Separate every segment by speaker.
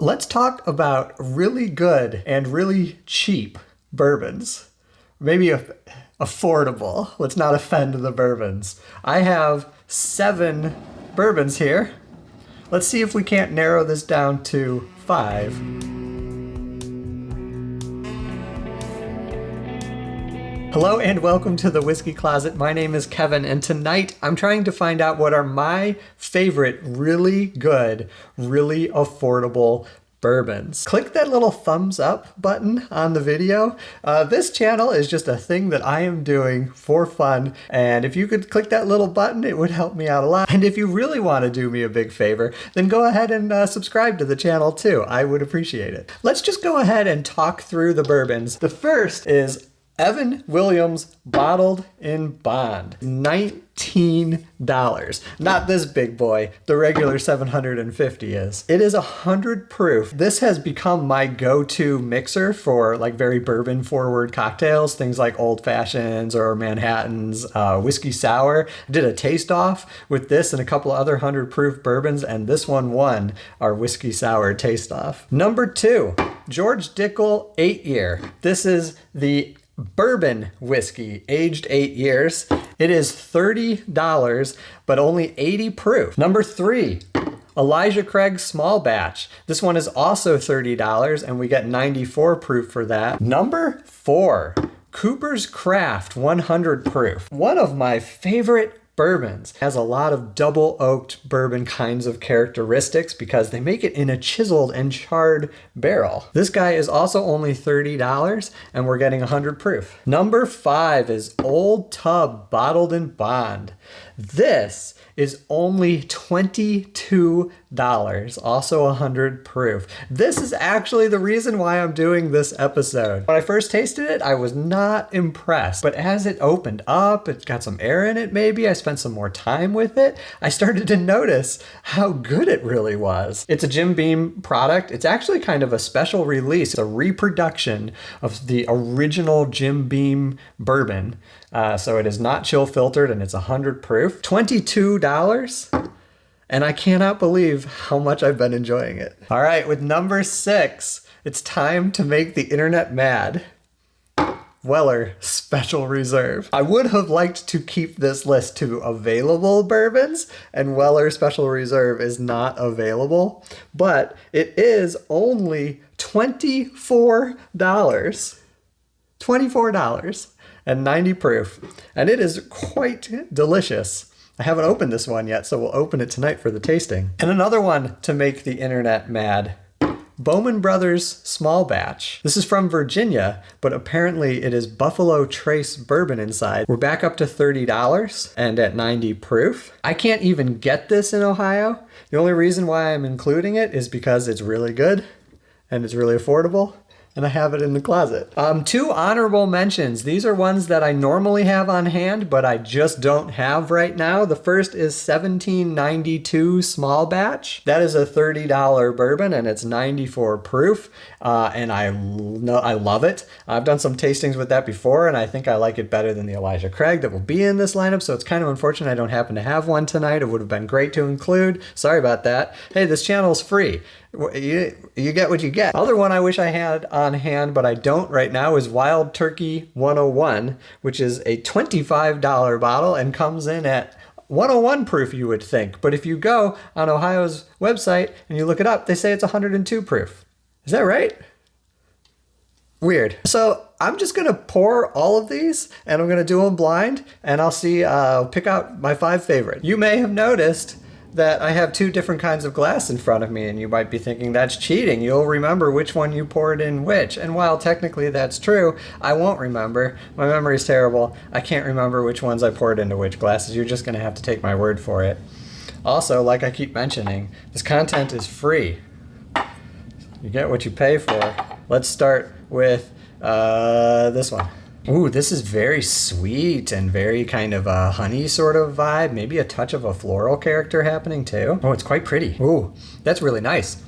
Speaker 1: let's talk about really good and really cheap bourbons. Maybe affordable. Let's not offend the bourbons. I have 7 bourbons here. Let's see if we can't narrow this down to 5. Hello and welcome to the Whiskey Closet. My name is Kevin, and tonight I'm trying to find out what are my favorite really good, really affordable bourbons. Click that little thumbs up button on the video. This channel is just a thing that I am doing for fun, and if you could click that little button, it would help me out a lot. And if you really want to do me a big favor, then go ahead and subscribe to the channel too. I would appreciate it. Let's just go ahead and talk through the bourbons. The first is Evan Williams Bottled in Bond, $19. Not this big boy, the regular 750 is. It is 100 proof. This has become my go-to mixer for like very bourbon forward cocktails, things like old fashions or Manhattans, whiskey sour. I did a taste off with this and a couple of other 100 proof bourbons, and this one won our whiskey sour taste off. Number 2, George Dickel 8-year. This is the bourbon whiskey, aged 8 years. It is $30, but only 80 proof. Number 3, Elijah Craig Small Batch. This one is also $30, and we get 94 proof for that. Number 4, Cooper's Craft 100 proof. One of my favorite bourbons. Has a lot of double oaked bourbon kinds of characteristics because they make it in a chiseled and charred barrel. This guy is also only $30, and we're getting 100 proof. Number 5 is Old Tub Bottled in Bond. This is only $22, also 100 proof. This is actually the reason why I'm doing this episode. When I first tasted it, I was not impressed, but as it opened up, it got some air in it maybe, I spent some more time with it, I started to notice how good it really was. It's a Jim Beam product. It's actually kind of a special release. It's a reproduction of the original Jim Beam bourbon. So it is not chill filtered, and it's 100 proof. $22, and I cannot believe how much I've been enjoying it. All right, with number 6, it's time to make the internet mad. Weller Special Reserve. I would have liked to keep this list to available bourbons, and Weller Special Reserve is not available, but it is only $24. $24 and 90 proof, and it is quite delicious. I haven't opened this one yet, so we'll open it tonight for the tasting. And another one to make the internet mad. Bowman Brothers Small Batch. This is from Virginia, but apparently it is Buffalo Trace bourbon inside. We're back up to $30 and at 90 proof. I can't even get this in Ohio. The only reason why I'm including it is because it's really good and it's really affordable, and I have it in the closet. 2 honorable mentions. These are ones that I normally have on hand, but I just don't have right now. The first is 1792 Small Batch. That is a $30 bourbon, and it's 94 proof, and I love it. I've done some tastings with that before, and I think I like it better than the Elijah Craig that will be in this lineup, so it's kind of unfortunate I don't happen to have one tonight. It would have been great to include. Sorry about that. Hey, this channel's free. You get what you get. Other one I wish I had on hand, but I don't right now, is Wild Turkey 101, which is a $25 bottle and comes in at 101 proof, you would think. But if you go on Ohio's website and you look it up, they say it's 102 proof. Is that right? Weird. So I'm just going to pour all of these, and I'm going to do them blind, and I'll pick out my 5 favorite. You may have noticed that I have 2 different kinds of glass in front of me, and you might be thinking that's cheating. You'll remember which one you poured in which. And while technically that's true, I won't remember. My memory's terrible. I can't remember which ones I poured into which glasses. You're just gonna have to take my word for it. Also, like I keep mentioning, this content is free. You get what you pay for. Let's start with this one. Ooh, this is very sweet and very kind of a honey sort of vibe. Maybe a touch of a floral character happening too. Oh, it's quite pretty. Ooh, that's really nice.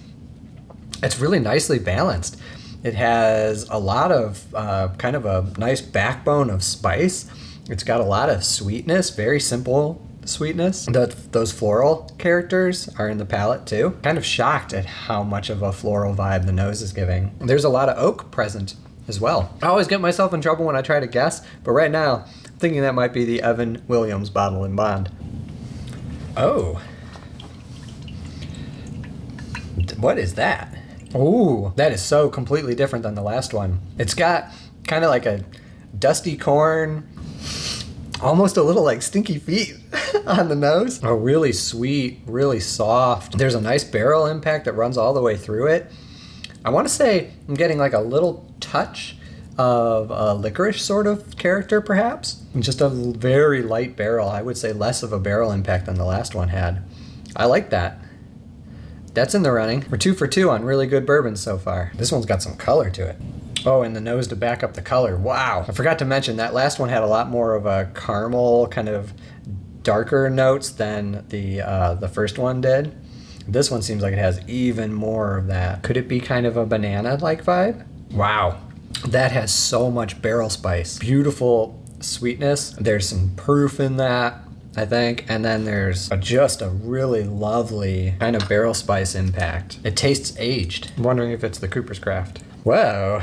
Speaker 1: It's really nicely balanced. It has a lot of kind of a nice backbone of spice. It's got a lot of sweetness, very simple sweetness. Those floral characters are in the palate too. Kind of shocked at how much of a floral vibe the nose is giving. There's a lot of oak present as well. I always get myself in trouble when I try to guess, but right now, I'm thinking that might be the Evan Williams Bottle and Bond. Oh. What is that? Ooh, that is so completely different than the last one. It's got kind of like a dusty corn, almost a little like stinky feet on the nose. Oh, really sweet, really soft. There's a nice barrel impact that runs all the way through it. I want to say I'm getting like a little touch of a licorice sort of character, perhaps. Just a very light barrel. I would say less of a barrel impact than the last one had. I like that. That's in the running. We're 2 for 2 on really good bourbons so far. This one's got some color to it. Oh, and the nose to back up the color. Wow. I forgot to mention that last one had a lot more of a caramel kind of darker notes than the first one did. This one seems like it has even more of that. Could it be kind of a banana-like vibe? Wow. That has so much barrel spice. Beautiful sweetness. There's some proof in that, I think. And then there's just a really lovely kind of barrel spice impact. It tastes aged. I'm wondering if it's the Cooper's Craft. Whoa.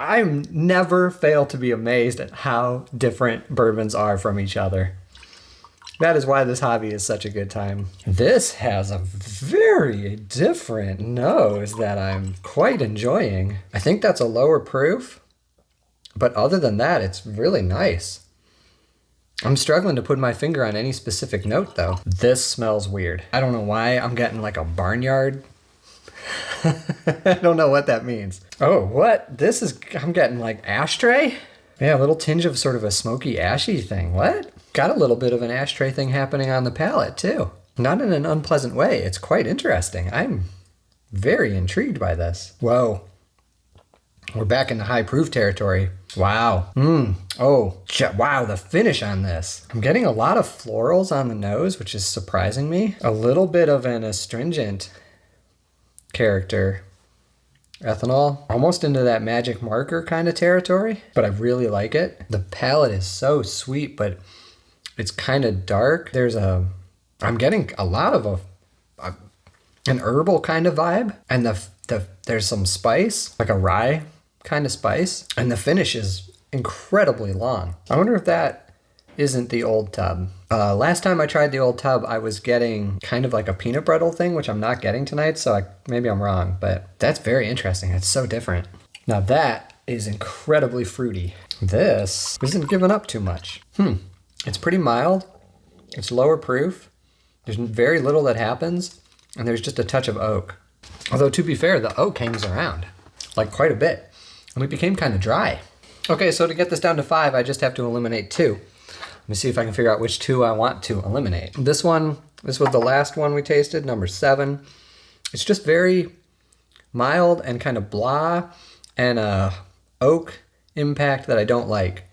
Speaker 1: I never fail to be amazed at how different bourbons are from each other. That is why this hobby is such a good time. This has a very different nose that I'm quite enjoying. I think that's a lower proof, but other than that, it's really nice. I'm struggling to put my finger on any specific note though. This smells weird. I don't know why I'm getting like a barnyard. I don't know what that means. Oh, what? I'm getting like ashtray? Yeah, a little tinge of sort of a smoky ashy thing. What? Got a little bit of an ashtray thing happening on the palate too. Not in an unpleasant way. It's quite interesting. I'm very intrigued by this. Whoa. We're back in the high proof territory. Wow. Oh, wow, the finish on this. I'm getting a lot of florals on the nose, which is surprising me. A little bit of an astringent character. Ethanol, almost into that magic marker kind of territory, but I really like it. The palate is so sweet, but it's kind of dark. I'm getting a lot of an herbal kind of vibe, and there's some spice, like a rye kind of spice, and the finish is incredibly long. I wonder if that isn't the Old Tub. Last time I tried the Old Tub, I was getting kind of like a peanut brittle thing, which I'm not getting tonight, so maybe I'm wrong, but that's very interesting. It's so different. Now that is incredibly fruity. This isn't giving up too much. It's pretty mild. It's lower proof. There's very little that happens, and there's just a touch of oak. Although, to be fair, the oak hangs around, like quite a bit, and it became kind of dry. Okay, so to get this down to 5, I just have to eliminate 2. Let me see if I can figure out which 2 I want to eliminate. This was the last one we tasted, number 7. It's just very mild and kind of blah, and a oak impact that I don't like.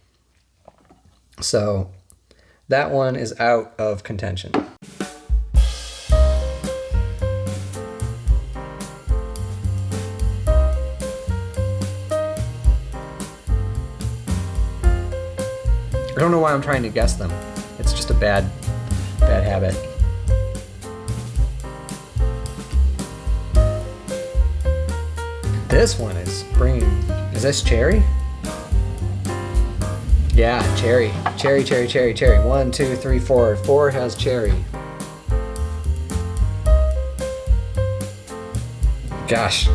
Speaker 1: So that one is out of contention. I don't know why I'm trying to guess them. It's just a bad habit. This one is is this cherry? Yeah, cherry. Cherry, cherry, cherry, cherry. 1, 2, 3, 4. 4 has cherry. Gosh.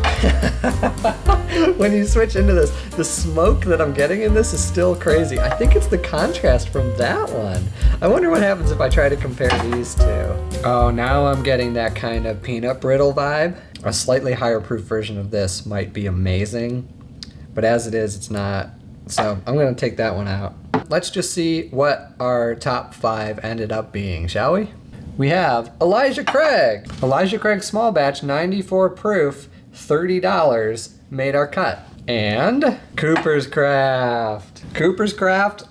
Speaker 1: When you switch into this, the smoke that I'm getting in this is still crazy. I think it's the contrast from that one. I wonder what happens if I try to compare these two. Oh, now I'm getting that kind of peanut brittle vibe. A slightly higher proof version of this might be amazing, but as it is, it's not. So I'm gonna take that one out. Let's just see what our top 5 ended up being, shall we? We have Elijah Craig. Elijah Craig small batch, 94 proof, $30 made our cut. And Cooper's Craft. Cooper's Craft,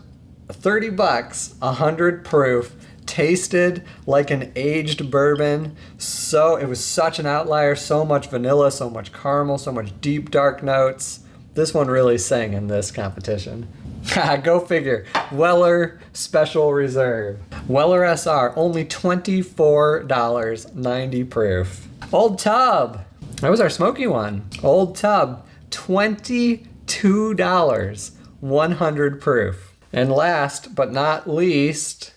Speaker 1: $30, 100 proof, tasted like an aged bourbon. So it was such an outlier, so much vanilla, so much caramel, so much deep dark notes. This one really sang in this competition. Go figure. Weller Special Reserve. Weller SR, only $24.90 proof. Old Tub. That was our smoky one. Old Tub, $22, 100 proof. And last but not least,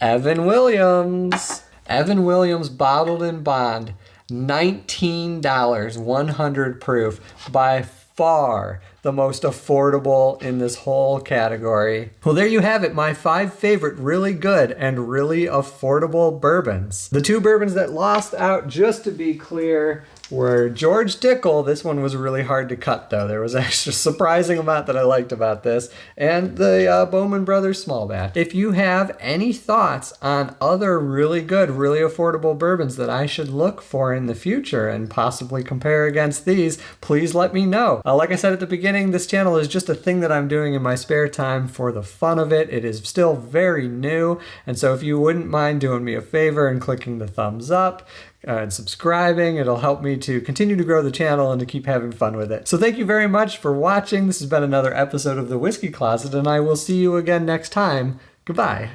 Speaker 1: Evan Williams. Evan Williams Bottled in Bond, $19, 100 proof. By far the most affordable in this whole category. Well, there you have it, my 5 favorite really good and really affordable bourbons. The 2 bourbons that lost out, just to be clear, were George Dickel. This one was really hard to cut though. There was actually a surprising amount that I liked about this. And the Bowman Brothers Small Batch. If you have any thoughts on other really good, really affordable bourbons that I should look for in the future and possibly compare against these, please let me know. Like I said at the beginning, this channel is just a thing that I'm doing in my spare time for the fun of it. It is still very new. And so if you wouldn't mind doing me a favor and clicking the thumbs up, and subscribing, it'll help me to continue to grow the channel and to keep having fun with it. So thank you very much for watching. This has been another episode of The Whiskey Closet, and I will see you again next time. Goodbye.